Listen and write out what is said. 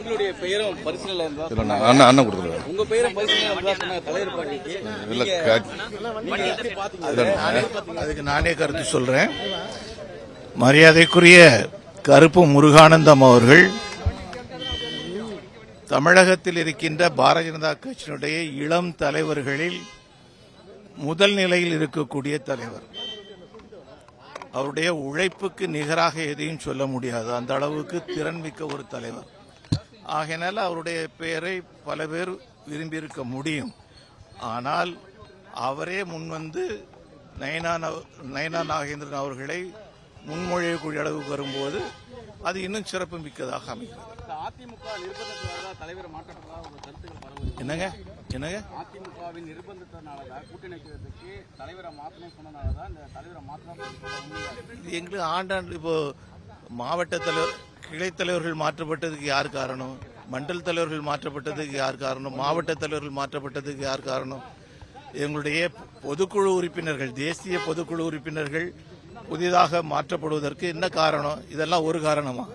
உங்களுடைய பெயரும் பரிசீலனை இருந்தா அண்ணன் கொடுத்துருவாரு. உங்க பெயரும் பரிசீலனை இருந்தா சொன்ன தலைவர் பாட்டிக்கு அதுக்கு நானே கருத்து சொல்றேன். மரியாதைக்குரிய கருப்பு முருகானந்தம் அவர்கள் தமிழகத்தில் இருக்கின்ற பாரதிய ஜனதா கட்சியினுடைய இளம் தலைவர்களில் முதல் நிலையில் இருக்கக்கூடிய தலைவர். அவருடைய உழைப்புக்கு நிகராக எதையும் சொல்ல முடியாது. அந்த அளவுக்கு திறன்மிக்க ஒரு தலைவர். ஆகையினால அவருடைய பெயரை பல பேர் விரும்பியிருக்க முடியும். ஆனால் அவரே முன்வந்து நயனா நாகேந்திரன் அவர்களை முன்மொழியக்கூடிய அளவுக்கு வரும்போது அது இன்னும் சிறப்பு மிக்கதாக அமைகிறது. அதிமுக நிர்பந்தத்தினால தலைவரை மாற்றப்பட்டதா ஒரு கருத்துக்கள் பரவுது. என்னங்க அதிமுகவின் நிர்பந்தத்தினாலதான் கூட்டணி வைக்கிறதுக்கு தலைவரை மாற்றணும் சொன்னதாலதான் இந்த தலைவரை மாற்றம் எங்களுக்கு ஆண்டாண்டு இப்போ மாவட்ட தலைவர் கிளை தலைவர்கள் மாற்றப்பட்டதுக்கு யார் காரணம்? மண்டல் தலைவர்கள் மாற்றப்பட்டதுக்கு யார் காரணம்? மாவட்ட தலைவர்கள் மாற்றப்பட்டதுக்கு யார் காரணம்? எங்களுடைய பொதுக்குழு உறுப்பினர்கள், தேசிய பொதுக்குழு உறுப்பினர்கள் புதிதாக மாற்றப்படுவதற்கு என்ன காரணம்? இதெல்லாம் ஒரு காரணமா?